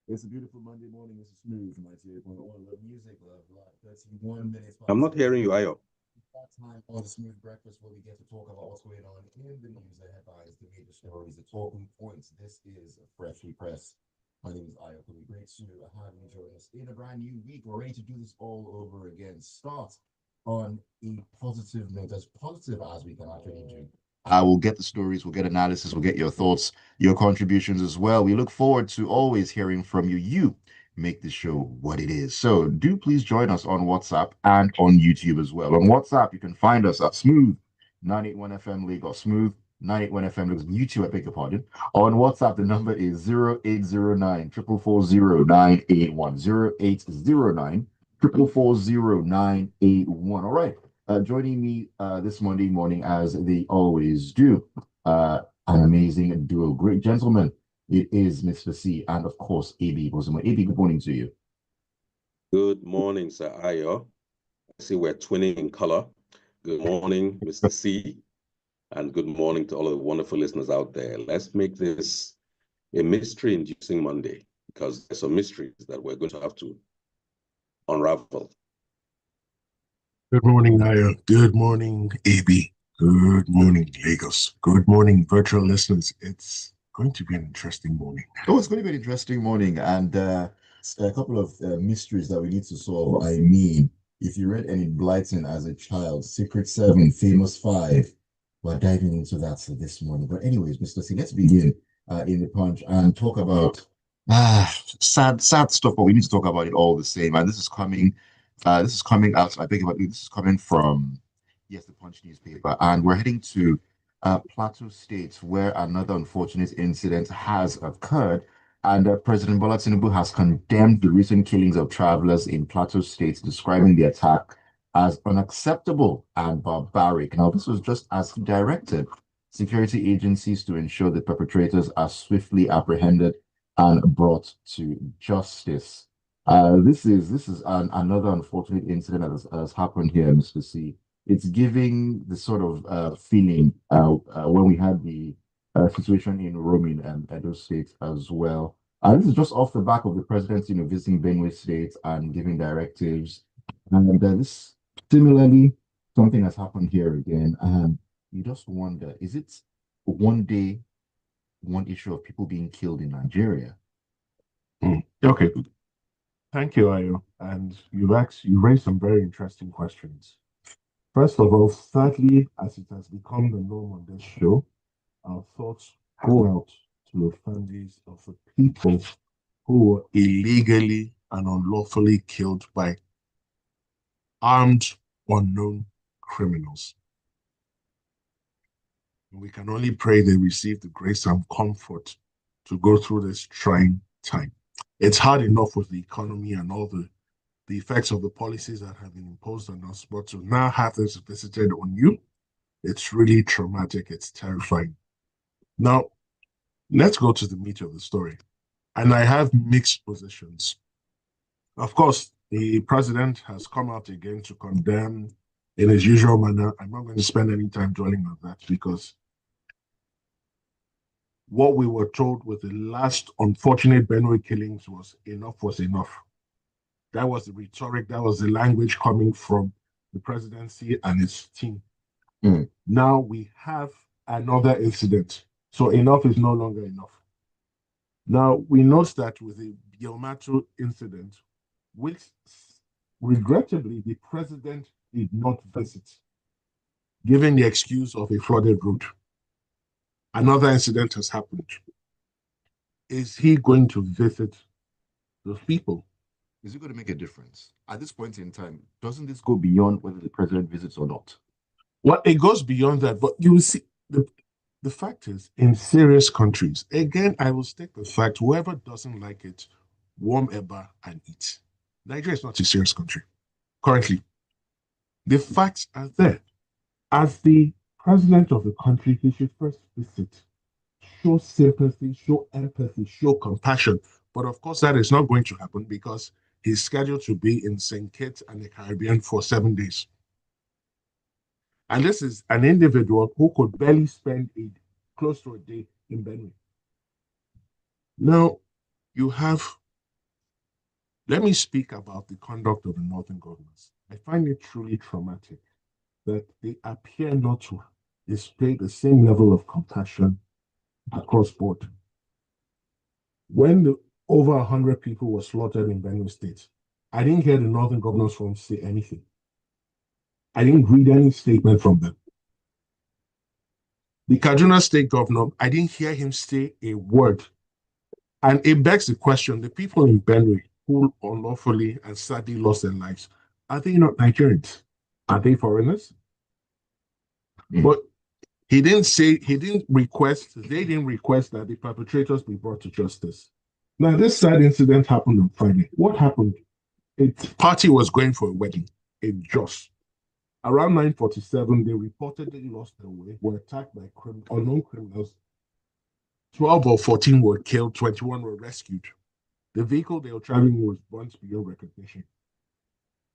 It's a beautiful Monday morning. This is Smooth, 98.1. Love music, love life. 31 minutes I'm past not 7. hearing you, Ayo. That time on the Smooth Breakfast where we get to talk about what's going on in the news, the headlines, the major stories, the talking points. This is a freshly pressed. My name is Ayokunmi. Great to have you join us in a brand new week. We're ready to do this all over again. Start on a positive note, as positive as we can actually do. I will get the stories, we'll get analysis, we'll get your thoughts, your contributions as well. We look forward to always hearing from you. You make the show what it is. So do please join us on WhatsApp and on YouTube as well. On WhatsApp, you can find us at Smooth 981 FM Lagos, Smooth 981 FM Lagos, YouTube, I beg your pardon. On WhatsApp, the number is 0809 All right. Joining me this Monday morning, as they always do, an amazing duo, great gentlemen. It is Mr. C and, of course, AB Bozimo. AB, good morning to you. Good morning, Sir Ayo. I see we're twinning in color. Good morning, Mr. C, and good morning to all of the wonderful listeners out there. Let's make this a mystery-inducing Monday because there's some mysteries that we're going to have to unravel. Good morning, Naya. Good morning, AB. Good morning, Lagos. Good morning, virtual listeners. It's going to be an interesting morning. Oh, it's going to be an interesting morning, and a couple of mysteries that we need to solve. I mean, if you read any Blyton as a child, Secret Seven, Famous Five, we're diving into that this morning. But anyways, Mr. C, let's begin in the punch and talk about sad stuff, but we need to talk about it all the same. And this is coming out. I think about this is coming from yes, the Punch newspaper, and we're heading to Plateau State, where another unfortunate incident has occurred. And President Bola Tinubu has condemned the recent killings of travelers in Plateau State, describing the attack as unacceptable and barbaric. Now, this was just as he directed security agencies to ensure the perpetrators are swiftly apprehended and brought to justice. This is another unfortunate incident that has happened here, Mr. C. It's giving the sort of feeling when we had the situation in Rome and Edo State as well. This is just off the back of the president, visiting Benue State and giving directives. And this similarly, something has happened here again. And you just wonder, is it one day, one issue of people being killed in Nigeria? Okay. Thank you, Ayo. And you raised some very interesting questions. First of all, sadly, as it has become the norm on this show, our thoughts go out to the families of the people who were illegally and unlawfully killed by armed, unknown criminals. We can only pray they receive the grace and comfort to go through this trying time. It's hard enough with the economy and all the effects of the policies that have been imposed on us, but to now have this visited on you, it's really traumatic. It's terrifying. Now, let's go to the meat of the story. And I have mixed positions. Of course, the president has come out again to condemn in his usual manner. I'm not going to spend any time dwelling on that because what we were told with the last unfortunate Benue killings was enough was enough. That was the rhetoric, that was the language coming from the presidency and its team. Now we have another incident. So enough is no longer enough. Now we note that with the Bielmato incident, which regrettably the president did not visit, giving the excuse of a flooded road. Another incident has happened. Is he going to visit those people? Is it going to make a difference? At this point in time, doesn't this go beyond whether the president visits or not? Well, it goes beyond that, but you will see the fact is in serious countries, again, I will state the fact whoever doesn't like it, warm Eba and eat. Nigeria is not a serious country currently. The facts are there. As the president of the country, he should first visit, show sympathy, show empathy, show compassion. But of course, that is not going to happen because he's scheduled to be in St. Kitts and the Caribbean for 7 days. And this is an individual who could barely spend close to a day in Benue. Now, you have Let me speak about the conduct of the northern governors. I find it truly traumatic that they appear not to display the same level of compassion across board. When over 100 people were slaughtered in Benue State, I didn't hear the northern governors from say anything. I didn't read any statement from them. The Kaduna State governor, I didn't hear him say a word. And it begs the question, the people in Benue who unlawfully and sadly lost their lives, are they not Nigerians? Are they foreigners? But they didn't request that the perpetrators be brought to justice. Now, this sad incident happened on Friday. What happened? A party was going for a wedding in Jos. Around 9:47, they reportedly lost their way, were attacked by unknown criminals. 12 or 14 were killed, 21 were rescued. The vehicle they were traveling was burnt beyond recognition.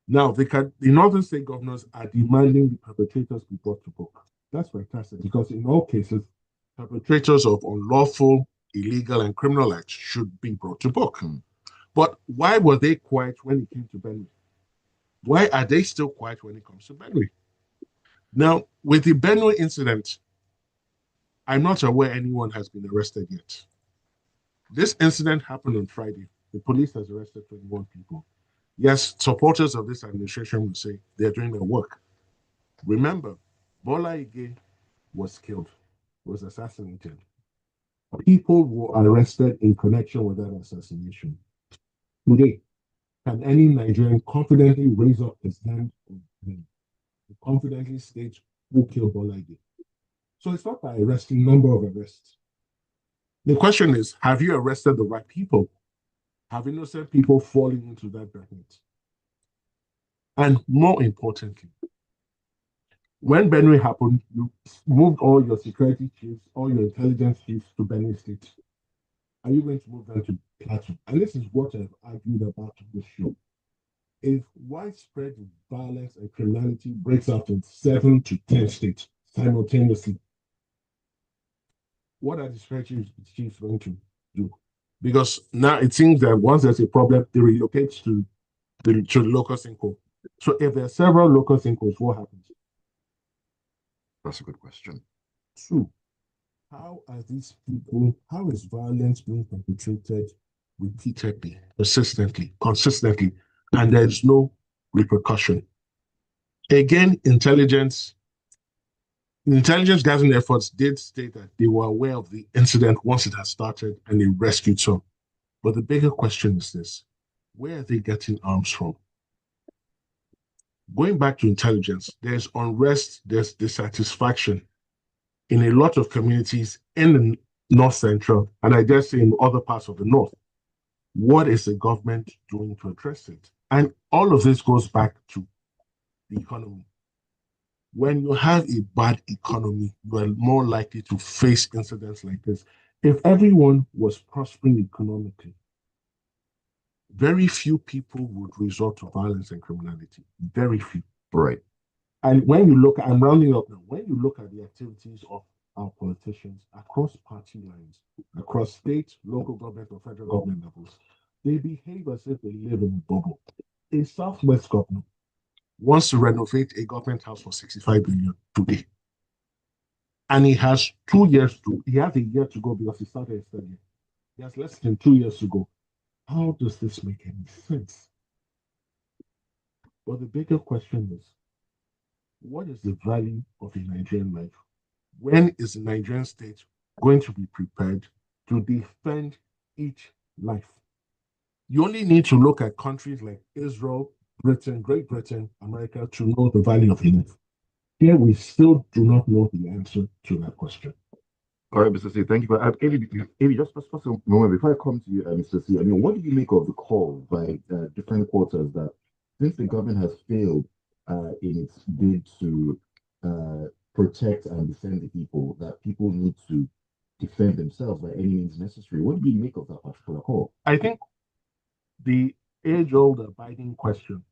Now, the Northern State governors are demanding the perpetrators be brought to book. That's fantastic because in all cases, perpetrators of unlawful, illegal, and criminal acts should be brought to book. But why were they quiet when it came to Benue? Why are they still quiet when it comes to Benue? Now, with the Benue incident, I'm not aware anyone has been arrested yet. This incident happened on Friday. The police has arrested 21 people. Yes, supporters of this administration will say they're doing their work. Remember, Bola Ige was killed, was assassinated. People were arrested in connection with that assassination. Today, can any Nigerian confidently raise up his hand and confidently state who killed Bola Ige? So it's not by arresting, number of arrests. The question is, have you arrested the right people? Have innocent people fallen into that bracket? And more importantly, when Benue happened, you moved all your security chiefs, all your intelligence chiefs to Benue State. Are you going to move them to Plateau? And this is what I've argued about this show. If widespread violence and criminality breaks out in 7 to 10 states simultaneously, what are the security chiefs going to do? Because now it seems that once there's a problem, they relocate to the local Cinco. So if there are several local Cincos, what happens? That's a good question. 2, how is violence being perpetrated repeatedly, persistently, consistently, and there's no repercussion? Again, intelligence gathering efforts did state that they were aware of the incident once it had started and they rescued some. But the bigger question is this: where are they getting arms from? Going back to intelligence, there's unrest, there's dissatisfaction in a lot of communities in the North Central, and I dare say in other parts of the North. What is the government doing to address it? And all of this goes back to the economy. When you have a bad economy, you are more likely to face incidents like this. If everyone was prospering economically, very few people would resort to violence and criminality. Very few. Right. And when you look, I'm rounding up now, when you look at the activities of our politicians across party lines, across state, local government, or federal government levels, they behave as if they live in a bubble. A Southwest governor wants to renovate a government house for 65 billion today. And he has a year to go because he started his study. He has less than 2 years to go. How does this make any sense? But the bigger question is, what is the value of a Nigerian life? When is the Nigerian state going to be prepared to defend each life? You only need to look at countries like Israel, Britain, Great Britain, America to know the value of a life. Here, we still do not know the answer to that question. All right, Mr. C, thank you. But Avi, just a moment before I come to you, Mr. C. I mean, what do you make of the call by different quarters that since the government has failed in its bid to protect and defend the people, that people need to defend themselves by any means necessary? What do you make of that particular call? I think the age-old abiding question,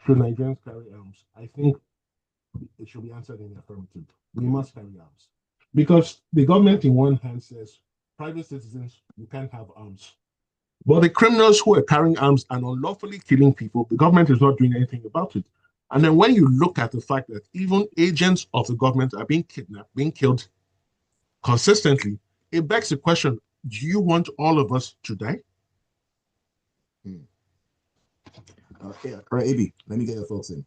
should Nigerians carry arms? I think it should be answered in the affirmative. We must carry arms. Because the government in one hand says, private citizens, you can't have arms. But the criminals who are carrying arms and unlawfully killing people, the government is not doing anything about it. And then when you look at the fact that even agents of the government are being kidnapped, being killed consistently, it begs the question, do you want all of us to die? Yeah. All right, AB, let me get your thoughts in.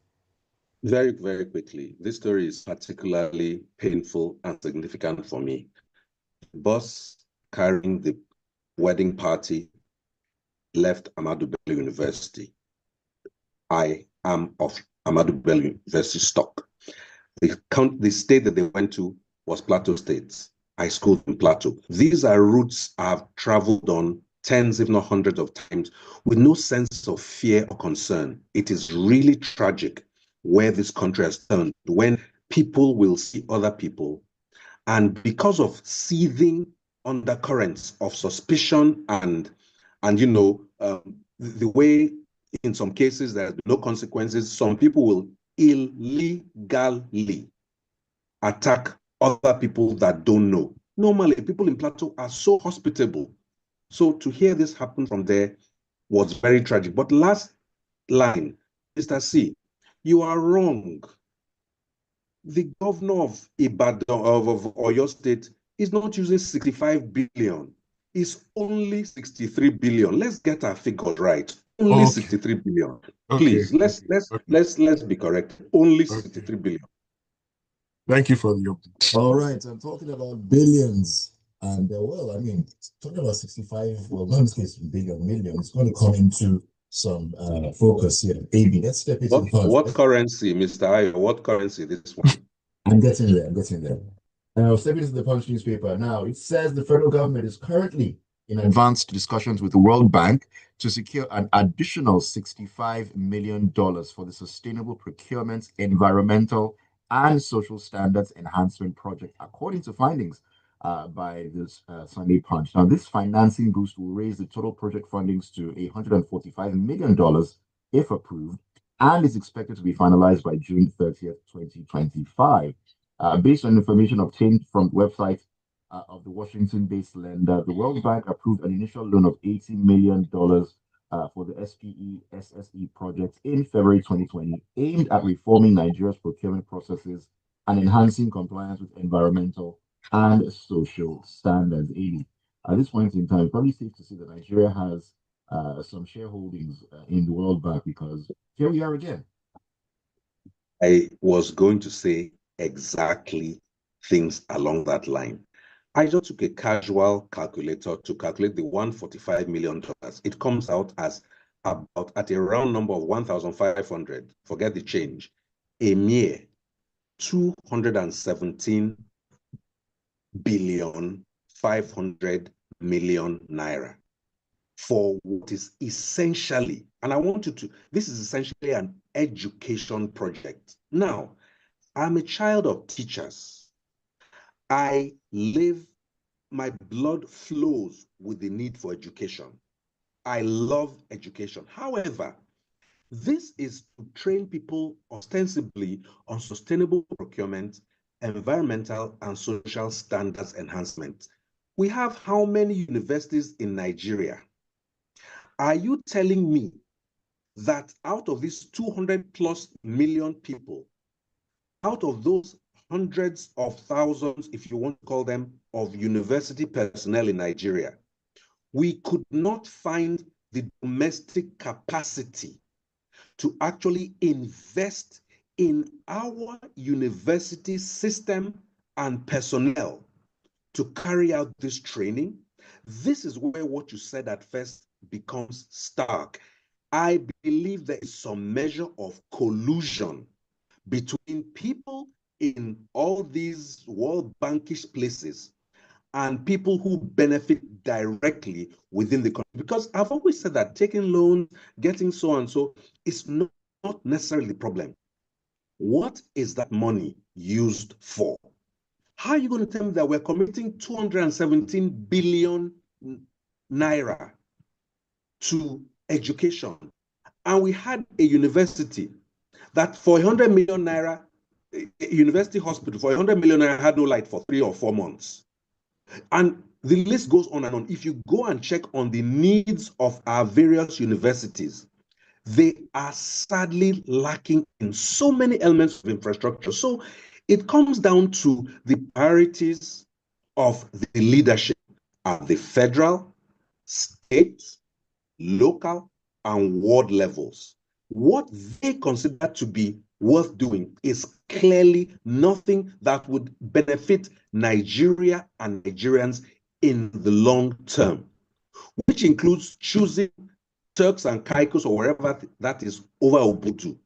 Very, very quickly. This story is particularly painful and significant for me. The bus carrying the wedding party left Ahmadu Bello University. I am of Ahmadu Bello University stock. The state that they went to was Plateau State. I schooled in Plateau. These are routes I've traveled on tens, if not hundreds of times, with no sense of fear or concern. It is really tragic where this country has turned, when people will see other people, and because of seething undercurrents of suspicion and the way in some cases there's no consequences, some people will illegally attack other people that don't know. Normally, people in Plateau are so hospitable. So to hear this happen from there was very tragic. But last line, Mr. C, you are wrong. The governor of Ibadan, of Oyo State, is not using 65 billion. It's only 63 billion. Let's get our figures right. Only 63 billion. Please, let's be correct. Only 63 billion. Thank you for the update. All right, I'm talking about billions. And well, I mean, talking about 65, well, not in this case, billion, million, it's going to come into some focus here. AB, let's step into the part. What currency, Mr. Ayo? What currency this one? I'm getting there. I'm getting there. Stepping into the Punch newspaper now, it says the federal government is currently in advanced discussions with the World Bank to secure an additional $65 million for the Sustainable Procurement, Environmental, and Social Standards Enhancement Project, according to findings by this Sunday Punch. Now, this financing boost will raise the total project fundings to $145 million if approved, and is expected to be finalized by June 30th, 2025. Based on information obtained from the website of the Washington-based lender, the World Bank approved an initial loan of $80 million for the SPE-SSE project in February 2020, aimed at reforming Nigeria's procurement processes and enhancing compliance with environmental and social standards. 80. At this point in time, it's probably safe to say that Nigeria has some shareholdings in the World Bank, because here we are again. I was going to say exactly things along that line. I just took a casual calculator to calculate the $145 million. It comes out as about, at a round number of 1,500, forget the change, a mere 217 billion 500 million naira for what is essentially, and I want you to, this is essentially an education project. Now, I'm a child of teachers. I live, my blood flows with the need for education. I love education. However, this is to train people ostensibly on sustainable procurement, environmental and social standards enhancement. We have how many universities in Nigeria? Are you telling me that out of these 200 plus million people, out of those hundreds of thousands, if you want to call them, of university personnel in Nigeria, we could not find the domestic capacity to actually invest in our university system and personnel to carry out this training? This is where what you said at first becomes stark. I believe there is some measure of collusion between people in all these World Bankish places and people who benefit directly within the country. Because I've always said that taking loans, getting so and so, is not necessarily the problem. What is that money used for? How are you going to tell me that we're committing 217 billion naira to education, and we had a university that for 100 million naira, a university hospital for 100 million naira had no light for 3 or 4 months? And the list goes on and on. If you go and check on the needs of our various universities, they are sadly lacking in so many elements of infrastructure. So it comes down to the priorities of the leadership at the federal, state, local, and ward levels. What they consider to be worth doing is clearly nothing that would benefit Nigeria and Nigerians in the long term, which includes choosing Turks and Caicos or wherever that is over Ubuntu.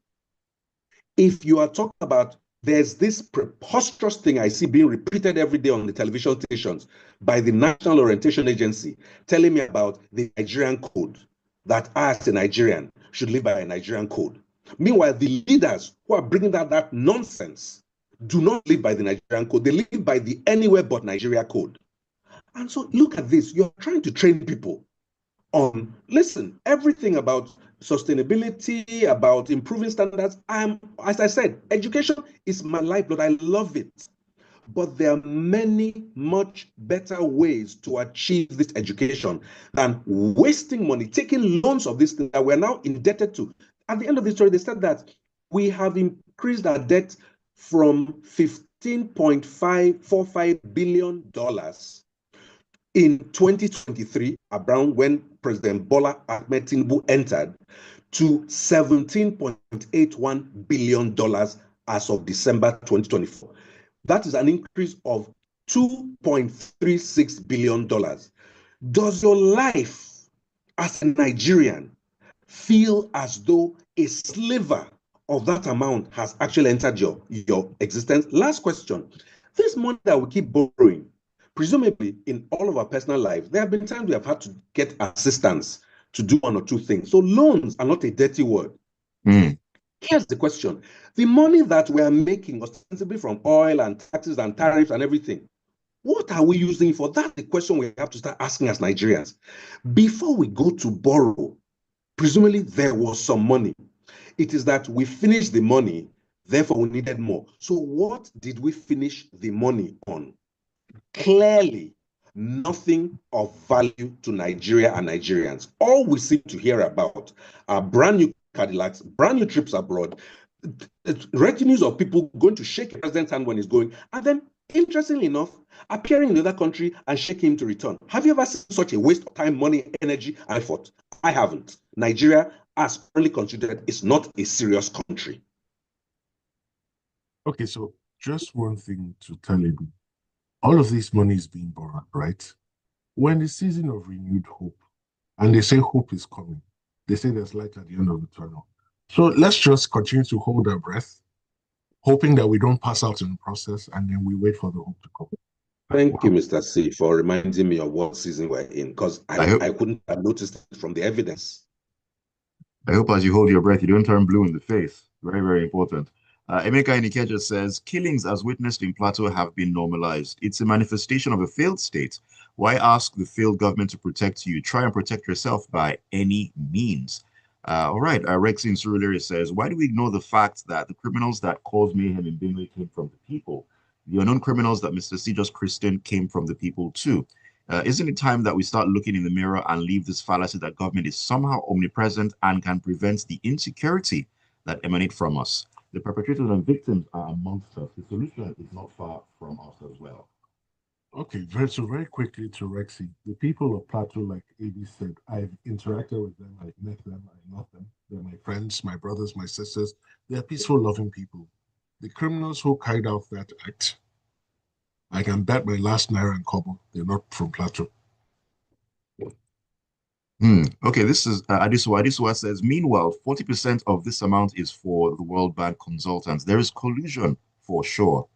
If you are talking about, there's this preposterous thing I see being repeated every day on the television stations by the National Orientation Agency telling me about the Nigerian code, that I as a Nigerian should live by a Nigerian code. Meanwhile, the leaders who are bringing that nonsense do not live by the Nigerian code. They live by the anywhere but Nigeria code. And so look at this. You're trying to train people on, listen, everything about sustainability, about improving standards. As I said, education is my lifeblood. I love it. But there are many, much better ways to achieve this education than wasting money, taking loans of this thing that we're now indebted to. At the end of the story, they said that we have increased our debt from $15.545 billion in 2023, around when President Bola Ahmed Tinubu entered, to $17.81 billion as of December 2024. That is an increase of $2.36 billion. Does your life as a Nigerian feel as though a sliver of that amount has actually entered your existence? Last question. This money that we keep borrowing, presumably in all of our personal life, there have been times we have had to get assistance to do one or two things. So loans are not a dirty word. Here's the question. The money that we are making ostensibly from oil and taxes and tariffs and everything, what are we using it for? That's the question we have to start asking as Nigerians. Before we go to borrow, presumably there was some money. It is that we finished the money, therefore we needed more. So what did we finish the money on? Clearly, nothing of value to Nigeria and Nigerians. All we seem to hear about are brand new Cadillacs, brand new trips abroad, retinues of people going to shake the president's hand when he's going, and then, interestingly enough, appearing in the other country and shaking him to return. Have you ever seen such a waste of time, money, energy, and effort? I haven't. Nigeria, as currently considered, is not a serious country. Okay, so just one thing to tell you. All of this money is being borrowed, right? When the season of renewed hope, and they say hope is coming, they say there's light at the end of the tunnel. So let's just continue to hold our breath, hoping that we don't pass out in the process, and then we wait for the hope to come. Thank you, Mr. C, for reminding me of what season we're in, because I couldn't have noticed it from the evidence. I hope as you hold your breath, you don't turn blue in the face. Very, very important. Emeka Inikeja says, killings as witnessed in Plateau have been normalized. It's a manifestation of a failed state. Why ask the failed government to protect you? Try and protect yourself by any means. All right, Rex in Surulere says, why do we ignore the fact that the criminals that caused mayhem in Benue came from the people? The unknown criminals that Mr. C just christened came from the people too. Isn't it time that we start looking in the mirror and leave this fallacy that government is somehow omnipresent and can prevent the insecurity that emanate from us? The perpetrators and victims are amongst us. The solution is not far from us as well. Okay, very quickly to Rexy. The people of Plateau, like AB said, I've interacted with them, I've met them, I love them. They're my friends, my brothers, my sisters. They're peaceful, loving people. The criminals who carried out that act, I can bet my last naira and kobo, they're not from Plateau. Okay, this is Adiswa. Adiswa says, meanwhile, 40% of this amount is for the World Bank consultants. There is collusion for sure.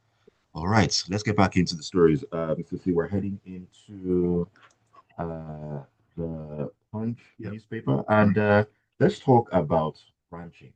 All right, let's get back into the stories. Mr. C, we're heading into the Punch newspaper, and let's talk about ranching.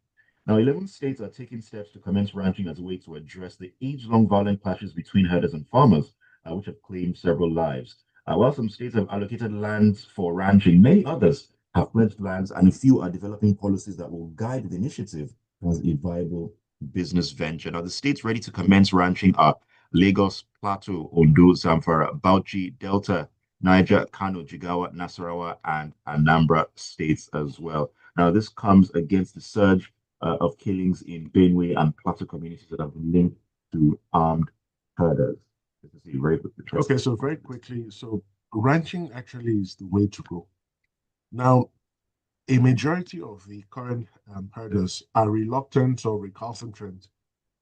Now, 11 states are taking steps to commence ranching as a way to address the age-long violent clashes between herders and farmers, which have claimed several lives. While some states have allocated lands for ranching, many others have pledged lands, and a few are developing policies that will guide the initiative as a viable business venture. Now, the states ready to commence ranching are Lagos, Plateau, Ondo, Zamfara, Bauchi, Delta, Niger, Kano, Jigawa, Nasarawa, and Anambra states as well. Now, this comes against the surge of killings in Benue and Plateau communities that have been linked to armed herders. This is a very Okay, so very quickly, so ranching actually is the way to go. Now, a majority of the current herders are reluctant or recalcitrant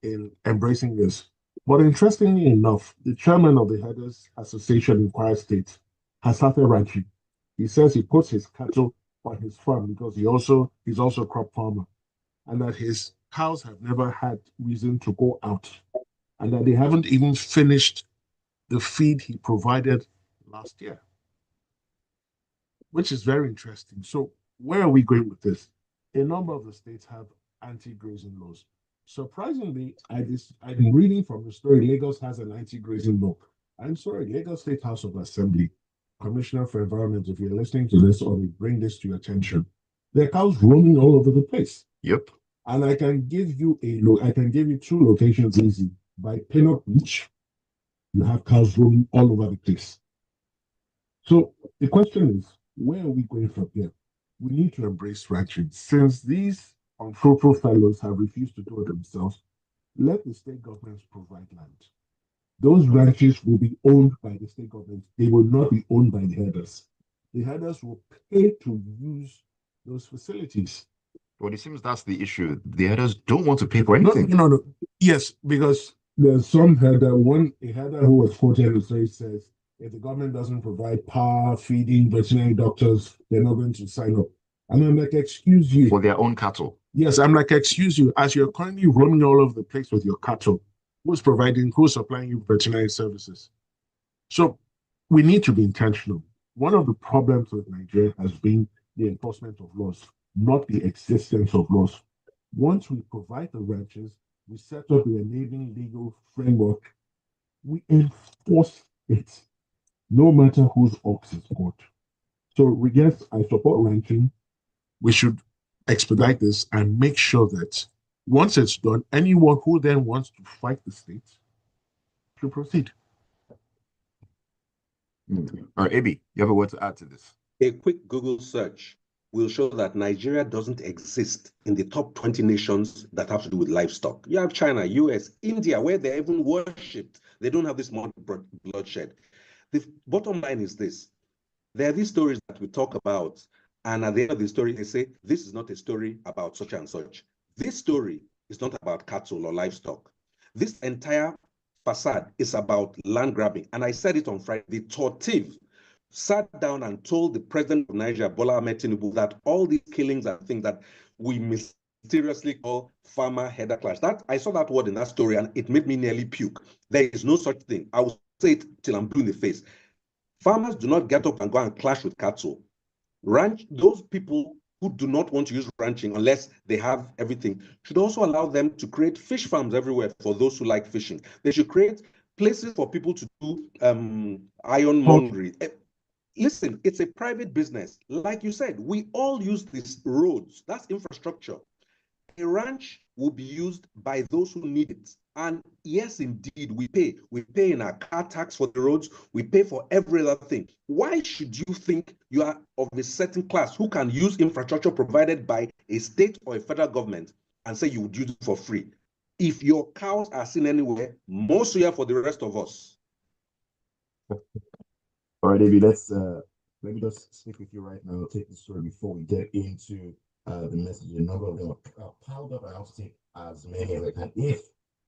in embracing this. But interestingly enough, the chairman of the Herders Association in Kwara State has started ranching. He says he puts his cattle on his farm because he's also a crop farmer, and that his cows have never had reason to go out, and that they haven't even finished the feed he provided last year, which is very interesting. So, where are we going with this? A number of the states have anti-grazing laws. Surprisingly, I've been reading from the story. Lagos has an anti-grazing law. I'm sorry, Lagos State House of Assembly, Commissioner for Environment, if you're listening to this or we bring this to your attention, there are cows roaming all over the place. Yep. And I can give you two locations easy. By Pinnock Beach, you have cows roaming all over the place. So the question is, where are we going from here? We need to embrace ranching. Since these unfruitful fellows have refused to do it themselves, let the state governments provide land. Those ranches will be owned by the state government. They will not be owned by the herders. The herders will pay to use those facilities. Well, it seems that's the issue. The herders don't want to pay for anything. No. Yes, because there's some herder, a herder who was quoted in the story says, if the government doesn't provide power, feeding, veterinary doctors, they're not going to sign up. And I'm like, excuse you. For their own cattle. Yes, I'm like, excuse you. As you're currently roaming all over the place with your cattle, who's supplying you veterinary services? So we need to be intentional. One of the problems with Nigeria has been the enforcement of laws, not the existence of laws. Once we provide the ranches, we set up the enabling legal framework, we enforce it, no matter whose ox is caught. So, yes, I support ranching. We should expedite this and make sure that once it's done, anyone who then wants to fight the state should proceed. All right, Abi, you have a word to add to this? A quick Google search will show that Nigeria doesn't exist in the top 20 nations that have to do with livestock. You have China, US, India, where they're even worshipped. They don't have this much bloodshed. The bottom line is this. There are these stories that we talk about, and at the end of the story, they say, this is not a story about such and such. This story is not about cattle or livestock. This entire facade is about land grabbing. And I said it on Friday, the Tortiv sat down and told the president of Nigeria, Bola Ahmed Tinubu, that all these killings are things that we mysteriously call farmer herder clash. That I saw that word in that story and it made me nearly puke. There is no such thing. I will say it till I'm blue in the face. Farmers do not get up and go and clash with cattle. Those people who do not want to use ranching unless they have everything should also allow them to create fish farms everywhere for those who like fishing. They should create places for people to do ironmongery. Listen, it's a private business. Like you said, we all use these roads. That's infrastructure. A ranch will be used by those who need it. And yes, indeed, we pay. We pay in our car tax for the roads. We pay for every other thing. Why should you think you are of a certain class who can use infrastructure provided by a state or a federal government and say you would use it for free? If your cows are seen anywhere, more so here for the rest of us. All right, David, let me just speak with you right now. Take the story before we get into the message. A number of them are piled up, and I'll take as many as I can, if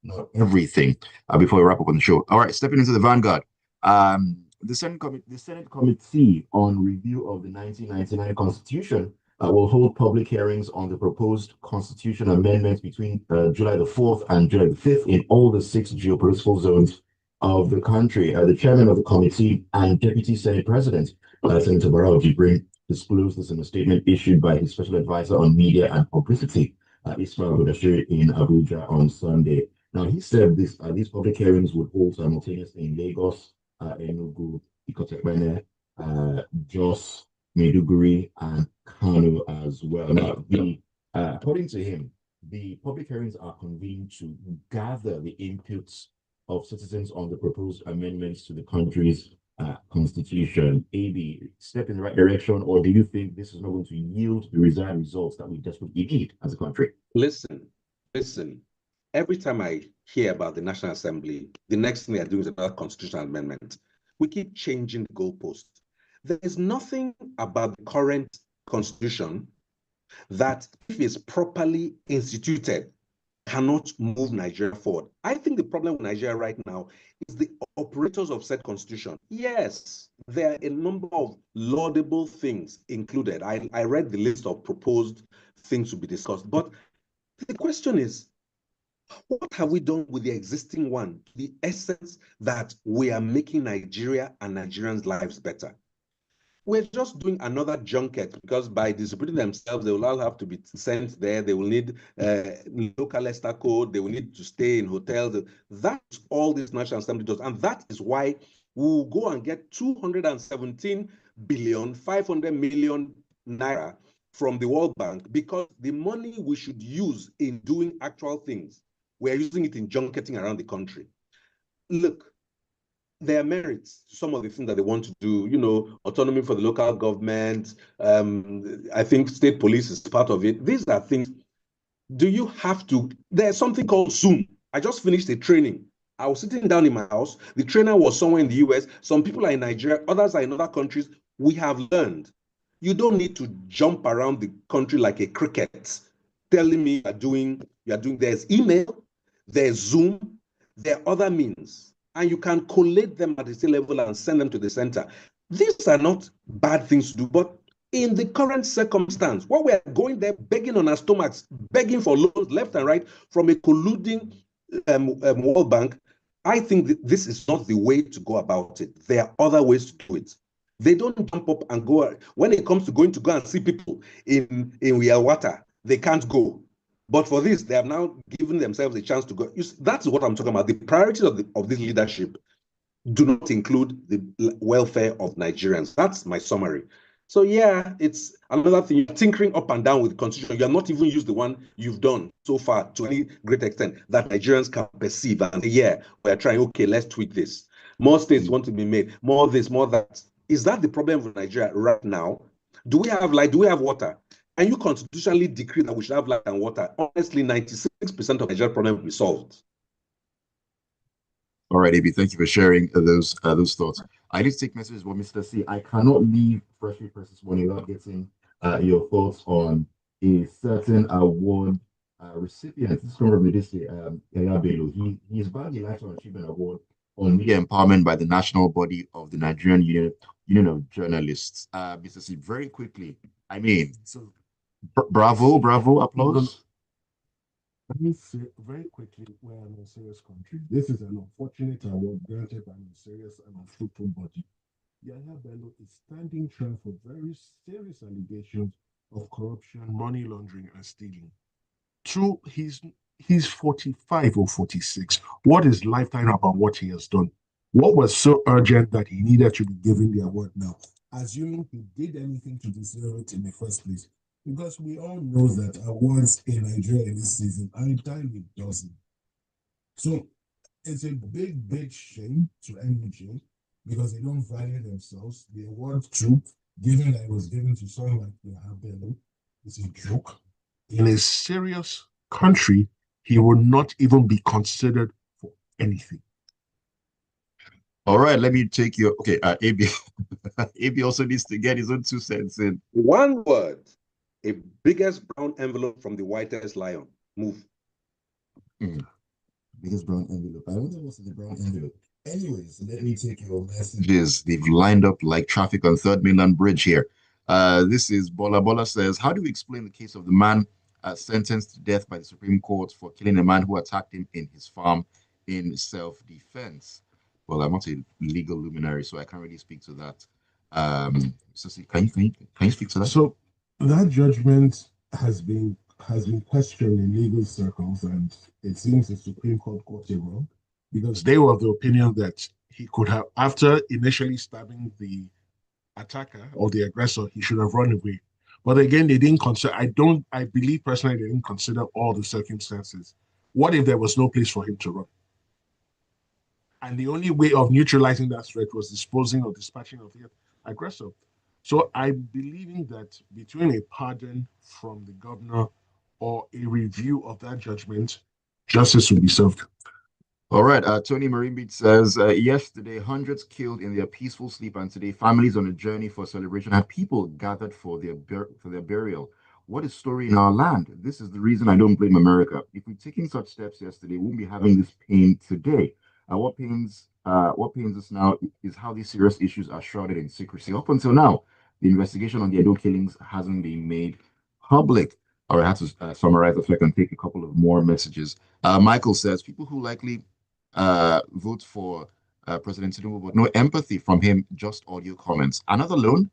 not everything, before we wrap up on the show. All right, stepping into the vanguard. The Senate Committee on Review of the 1999 Constitution will hold public hearings on the proposed constitution amendments between July the 4th and July the 5th in all the 6 geopolitical zones of the country. The chairman of the committee and deputy Senate President, Senator Barrow Jibrin, disclosed this in a statement issued by his special advisor on media and publicity, Ismail Godashiri, in Abuja on Sunday. Now, he said these public hearings would hold simultaneously in Lagos, Enugu, Ikotekpene, Jos, Maiduguri, and Kano as well. Now, according to him, the public hearings are convened to gather the inputs of citizens on the proposed amendments to the country's constitution. AB, step in the right direction, or do you think this is not going to yield the desired results that we desperately need as a country? Listen, listen. Every time I hear about the National Assembly, the next thing they're doing is another constitutional amendment. We keep changing the goalpost. There is nothing about the current constitution that, if it's properly instituted, cannot move Nigeria forward. I think the problem with Nigeria right now is the operators of said constitution. Yes, there are a number of laudable things included. I read the list of proposed things to be discussed, but the question is, what have we done with the existing one? The essence that we are making Nigeria and Nigerians' lives better. We're just doing another junket because by distributing themselves, they will all have to be sent there. They will need local ESTA code. They will need to stay in hotels. That's all this National Assembly does. And that is why we will go and get 217 billion, 500 million naira from the World Bank, because the money we should use in doing actual things, we're using it in junketing around the country. Look, there are merits to some of the things that they want to do, autonomy for the local government. I think state police is part of it. These are things. Do you have to? There's something called Zoom. I just finished a training. I was sitting down in my house. The trainer was somewhere in the US. Some people are in Nigeria. Others are in other countries. We have learned. You don't need to jump around the country like a cricket, telling me you're doing. There's email, there's Zoom, there are other means, and you can collate them at the same level and send them to the center. These are not bad things to do, but in the current circumstance, what we are going there begging on our stomachs, begging for loans left and right from a colluding World Bank, I think that this is not the way to go about it. There are other ways to do it. They don't jump up and go. When it comes to going to go and see people in Yawata, they can't go. But for this, they have now given themselves a chance to go. That's what I'm talking about. The priorities of this leadership do not include the welfare of Nigerians. That's my summary. So yeah, it's another thing. You're tinkering up and down with the constitution. You're not even used the one you've done so far to any great extent that Nigerians can perceive and say, yeah, we're trying, okay, let's tweak this. More states want to be made, more this, more that. Is that the problem with Nigeria right now? Do we have light? Do we have water? And you constitutionally decree that we should have light and water. Honestly, 96% of Nigeria's problem will be solved. All right, AB, thank you for sharing those thoughts. I need to take messages from Mr. C. I cannot leave Fresh Press this morning without getting your thoughts on a certain award recipient. This is from Medici, Yaya Bello. He's bagged a Lifetime Achievement Award on media empowerment by the national body of the Nigerian Union of Journalists. Mr. C, very quickly, I mean, so bravo, applause. Let me say very quickly, we're an unserious country. This is an unfortunate award granted by an unserious and unfruitful body. Yahya Bello is standing trial for very serious allegations of corruption, money laundering, and stealing. True, he's 45 or 46. What is lifetime about what he has done? What was so urgent that he needed to be given the award now? Assuming he did anything to deserve it in the first place. Because we all know that awards in Nigeria in this season are entirely dozen. So it's a big shame to NUJ because they don't value themselves. The award too, given that it was given to someone like Yahya, is a joke. In a serious country, he would not even be considered for anything. All right, let me take your AB. AB also needs to get his own 2 cents in. One word. A biggest brown envelope from the whitest lion. Move. Biggest brown envelope. I wonder what's in the brown envelope. Anyways, let me take your messages. They've lined up like traffic on Third Mainland Bridge here. This is Bola. Bola says, how do we explain the case of the man sentenced to death by the Supreme Court for killing a man who attacked him in his farm in self-defense? Well, I'm not a legal luminary, so I can't really speak to that. So can you speak to that? So that judgment has been questioned in legal circles, and it seems the Supreme Court got it wrong because they were of the opinion that he could have, after initially stabbing the attacker or the aggressor, he should have run away. But again, they didn't consider. I believe personally they didn't consider all the circumstances. What if there was no place for him to run? And the only way of neutralizing that threat was disposing or dispatching of the aggressor. So I'm believing that between a pardon from the governor or a review of that judgment, justice will be served. All right. Tony Marimbit says, yesterday, hundreds killed in their peaceful sleep, and today, families on a journey for celebration have people gathered for their burial. What a story in our land. This is the reason I don't blame America. If we'd taken such steps yesterday, we wouldn't be having this pain today. What pains us now is how these serious issues are shrouded in secrecy. Up until now, the investigation on the Edo killings hasn't been made public. All right, I have to summarize so I can take a couple of more messages. Michael says, people who likely vote for President Tinubu, but no empathy from him, just audio comments. Another loan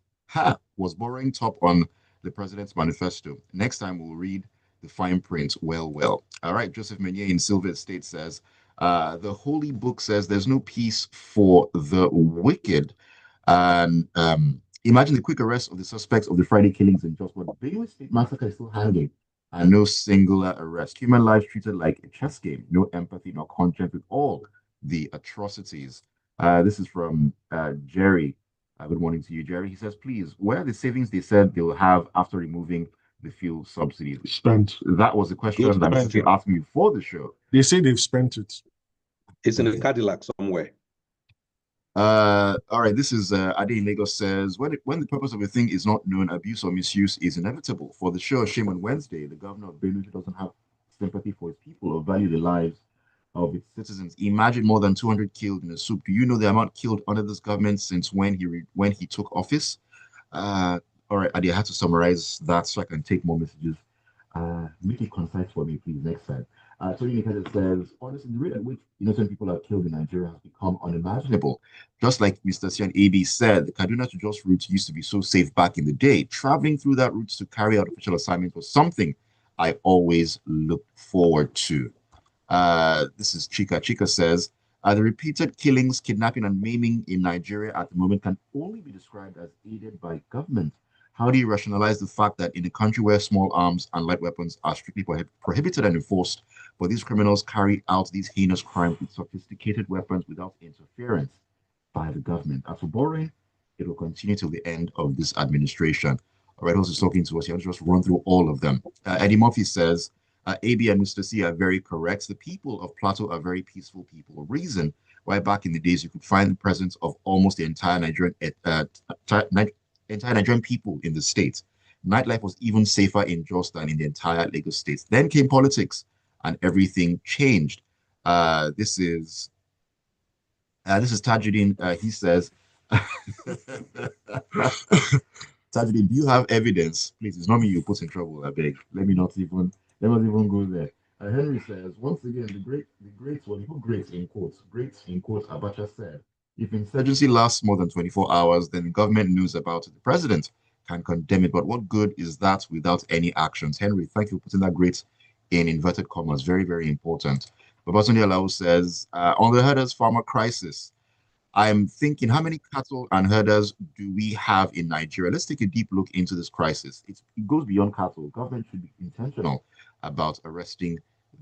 was borrowing top on the president's manifesto. Next time we'll read the fine print well, well. All right, Joseph Meunier in Silver State says, the Holy Book says there's no peace for the wicked. And imagine the quick arrest of the suspects of the Friday killings in Jos, but the Benue State massacre is still hanging and no singular arrest. Human lives treated like a chess game, no empathy, no conscience with all the atrocities. This is from Jerry. Good morning to you, Jerry. He says, please, where are the savings they said they will have after removing the fuel subsidies? Spent. That was the question Good that I'm question. actually asking you before the show. They say they've spent it. It's in a Cadillac somewhere. All right, this is Ade in Lagos says, when the purpose of a thing is not known, abuse or misuse is inevitable. For the show Shame on Wednesday, the governor of Benue doesn't have sympathy for his people or value the lives of its citizens. Imagine more than 200 killed in a soup. Do you know the amount killed under this government since when he took office? All right, Ade, I had to summarize that so I can take more messages. Make it concise for me, please, next time. Tony Nikata says, honestly, the rate at which innocent people are killed in Nigeria has become unimaginable. Just like Mr. Sian AB said, the Kaduna to Jos route used to be so safe back in the day. Traveling through that route to carry out official assignments was something I always looked forward to. This is Chika. Chika says, the repeated killings, kidnapping, and maiming in Nigeria at the moment can only be described as aided by government. How do you rationalize the fact that in a country where small arms and light weapons are strictly prohibited and enforced, but these criminals carry out these heinous crimes with sophisticated weapons without interference by the government? As for borrowing, it will continue till the end of this administration. All right, who's talking to us? I'll just run through all of them. Eddie Murphy says, AB and Mr. C are very correct. The people of Plateau are very peaceful people. A reason why back in the days you could find the presence of almost the entire Nigerian people in the state. Nightlife was even safer in Jos than in the entire Lagos state. Then came politics, and everything changed. This is Tajuddin. He says, Tajuddin, do you have evidence? Please, it's not me you put in trouble. I beg. Let us even go there. Henry says, once again, the quotes, Abacha said, if insurgency lasts more than 24 hours, then the government knows about it. The president can condemn it, but what good is that without any actions? Henry, thank you for putting that great in inverted commas. Very, very important. Babatunde Alao says, on the herders farmer crisis, I'm thinking, how many cattle and herders do we have in Nigeria? Let's take a deep look into this crisis. It goes beyond cattle. Government should be intentional about arresting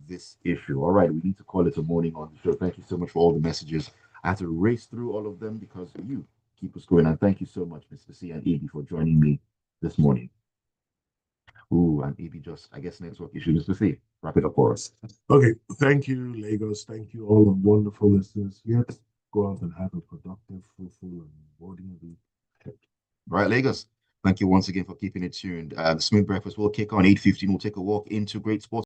this issue. All right, we need to call it a morning on the show. Thank you so much for all the messages. I had to race through all of them because you keep us going. And thank you so much, Mr. C and AB, for joining me this morning. Ooh, and AB just, I guess, network issues. Mr. C, wrap it up for us. Okay, thank you, Lagos. Thank you, all the wonderful listeners. Yes, go out and have a productive, fruitful, and rewarding week. All right, Lagos. Thank you once again for keeping it tuned. The Smooth Breakfast will kick on 8:15. We'll take a walk into great sports.